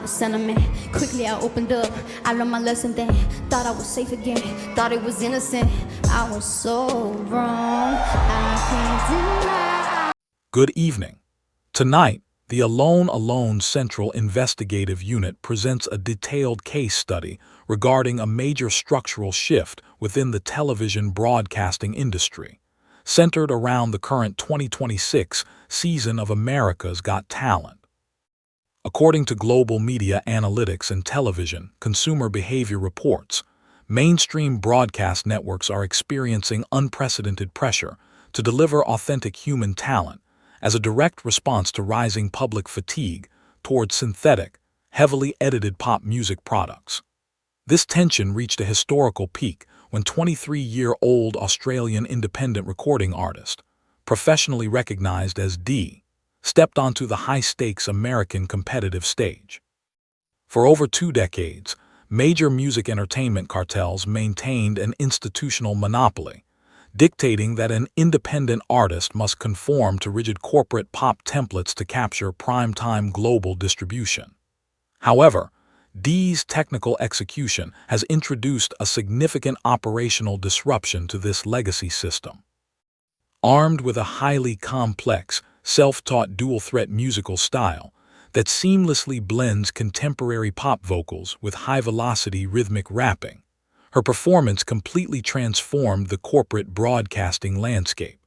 Sentiment. Quickly I opened up, I learned my lesson then. Thought I was safe again, thought it was innocent. I was so wrong, I can't deny. Good evening. Tonight, the Alone Central Investigative Unit presents a detailed case study regarding a major structural shift within the television broadcasting industry, centered around the current 2026 season of America's Got Talent. According to global media analytics and television consumer behavior reports, mainstream broadcast networks are experiencing unprecedented pressure to deliver authentic human talent as a direct response to rising public fatigue towards synthetic, heavily edited pop music products. This tension reached a historical peak when 23-year-old Australian independent recording artist, professionally recognized as D, stepped onto the high-stakes American competitive stage. For over 2 decades, major music entertainment cartels maintained an institutional monopoly, dictating that an independent artist must conform to rigid corporate pop templates to capture prime-time global distribution. However, D's technical execution has introduced a significant operational disruption to this legacy system. Armed with a highly complex, self-taught dual-threat musical style that seamlessly blends contemporary pop vocals with high-velocity rhythmic rapping, her performance completely transformed the corporate broadcasting landscape.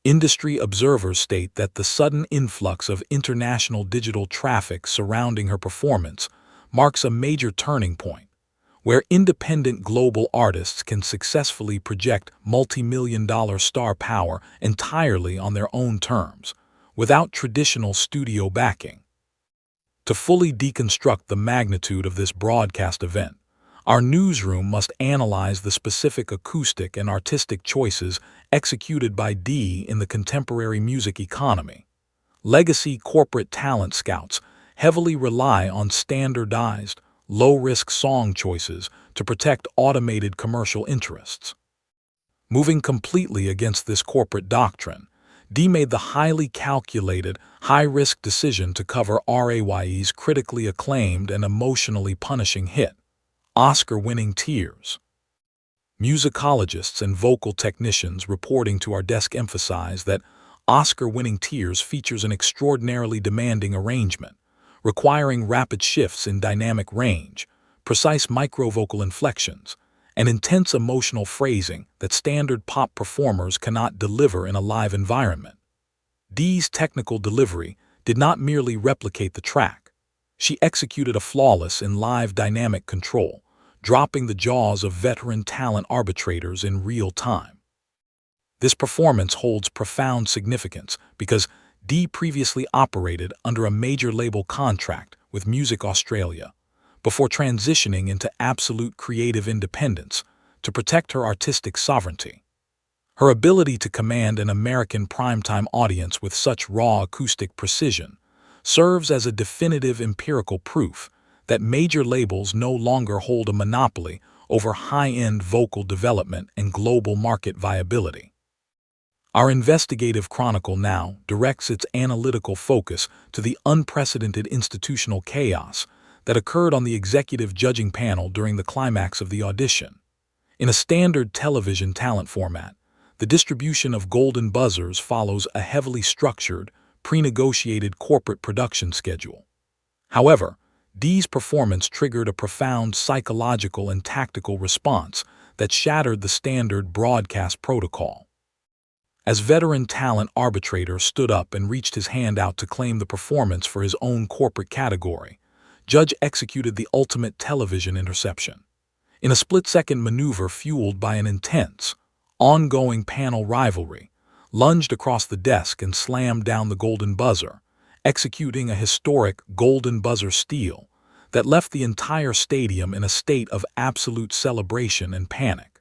Industry observers state that the sudden influx of international digital traffic surrounding her performance marks a major turning point, where independent global artists can successfully project multi-million-dollar star power entirely on their own terms, without traditional studio backing. To fully deconstruct the magnitude of this broadcast event, our newsroom must analyze the specific acoustic and artistic choices executed by D in the contemporary music economy. Legacy corporate talent scouts heavily rely on standardized, low-risk song choices to protect automated commercial interests. Moving completely against this corporate doctrine, D made the highly calculated, high-risk decision to cover RAYE's critically acclaimed and emotionally punishing hit, Oscar-winning Tears. Musicologists and vocal technicians reporting to our desk emphasize that Oscar-winning Tears features an extraordinarily demanding arrangement, requiring rapid shifts in dynamic range, precise microvocal inflections, and intense emotional phrasing that standard pop performers cannot deliver in a live environment. D's technical delivery did not merely replicate the track. She executed a flawless in live dynamic control, dropping the jaws of veteran talent arbitrators in real time. This performance holds profound significance because D previously operated under a major label contract with Music Australia before transitioning into absolute creative independence to protect her artistic sovereignty. Her ability to command an American primetime audience with such raw acoustic precision serves as a definitive empirical proof that major labels no longer hold a monopoly over high-end vocal development and global market viability. Our investigative chronicle now directs its analytical focus to the unprecedented institutional chaos that occurred on the executive judging panel during the climax of the audition. In a standard television talent format, the distribution of golden buzzers follows a heavily structured, pre-negotiated corporate production schedule. However, D's performance triggered a profound psychological and tactical response that shattered the standard broadcast protocol. As veteran talent arbitrator stood up and reached his hand out to claim the performance for his own corporate category, Judge executed the ultimate television interception. In a split-second maneuver fueled by an intense, ongoing panel rivalry, lunged across the desk and slammed down the golden buzzer, executing a historic golden buzzer steal that left the entire stadium in a state of absolute celebration and panic.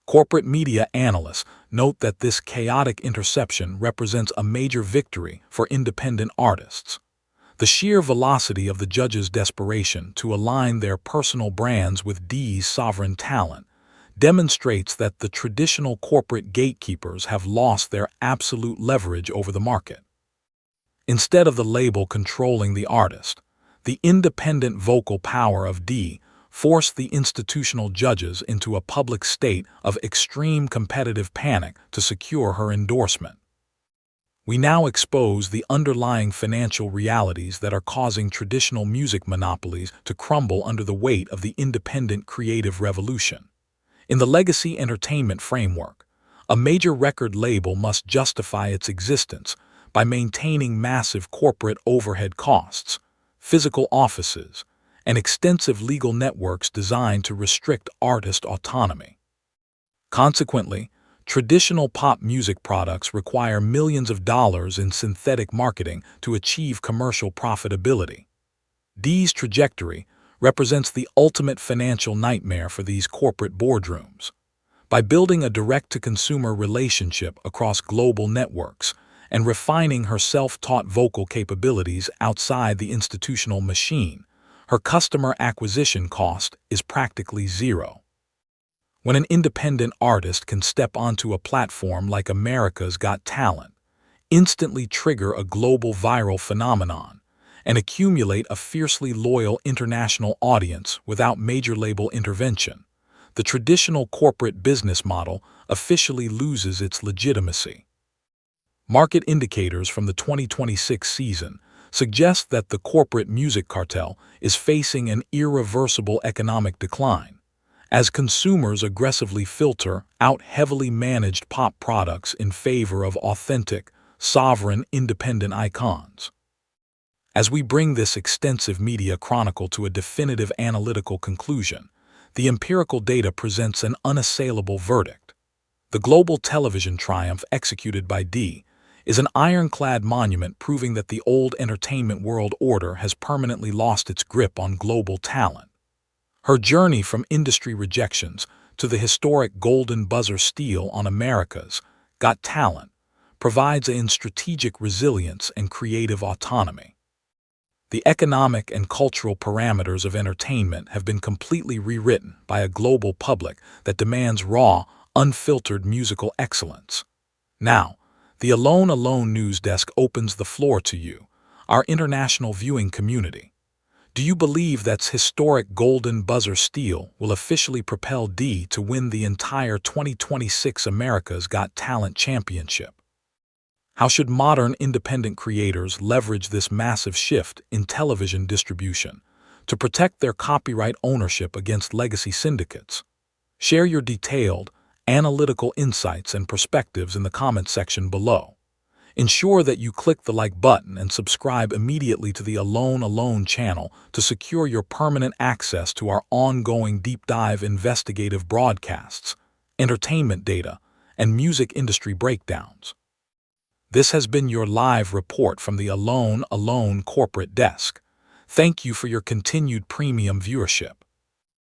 Corporate media analysts note that this chaotic interception represents a major victory for independent artists. The sheer velocity of the judges' desperation to align their personal brands with D's sovereign talent demonstrates that the traditional corporate gatekeepers have lost their absolute leverage over the market. Instead of the label controlling the artist, The independent vocal power of D forced the institutional judges into a public state of extreme competitive panic to secure her endorsement. We now expose the underlying financial realities that are causing traditional music monopolies to crumble under the weight of the independent creative revolution. In the legacy entertainment framework, a major record label must justify its existence by maintaining massive corporate overhead costs, physical offices, and extensive legal networks designed to restrict artist autonomy. Consequently, traditional pop music products require millions of dollars in synthetic marketing to achieve commercial profitability. D's trajectory represents the ultimate financial nightmare for these corporate boardrooms. By building a direct-to-consumer relationship across global networks and refining her self-taught vocal capabilities outside the institutional machine, her customer acquisition cost is practically zero. When an independent artist can step onto a platform like America's Got Talent, instantly trigger a global viral phenomenon, and accumulate a fiercely loyal international audience without major label intervention, the traditional corporate business model officially loses its legitimacy. Market indicators from the 2026 season suggest that the corporate music cartel is facing an irreversible economic decline, as consumers aggressively filter out heavily managed pop products in favor of authentic, sovereign, independent icons. As we bring this extensive media chronicle to a definitive analytical conclusion, the empirical data presents an unassailable verdict. The global television triumph executed by D is an ironclad monument proving that the old entertainment world order has permanently lost its grip on global talent. Her journey from industry rejections to the historic golden buzzer steal on America's Got Talent provides in strategic resilience and creative autonomy. The economic and cultural parameters of entertainment have been completely rewritten by a global public that demands raw, unfiltered musical excellence. Now, the Alone News Desk opens the floor to you, our international viewing community. Do you believe that historic golden buzzer steal will officially propel D to win the entire 2026 America's Got Talent Championship? How should modern independent creators leverage this massive shift in television distribution to protect their copyright ownership against legacy syndicates? Share your detailed, analytical insights and perspectives in the comment section below. Ensure that you click the like button and subscribe immediately to the Alone channel to secure your permanent access to our ongoing deep dive investigative broadcasts, entertainment data, and music industry breakdowns. This has been your live report from the Alone corporate desk. Thank you for your continued premium viewership.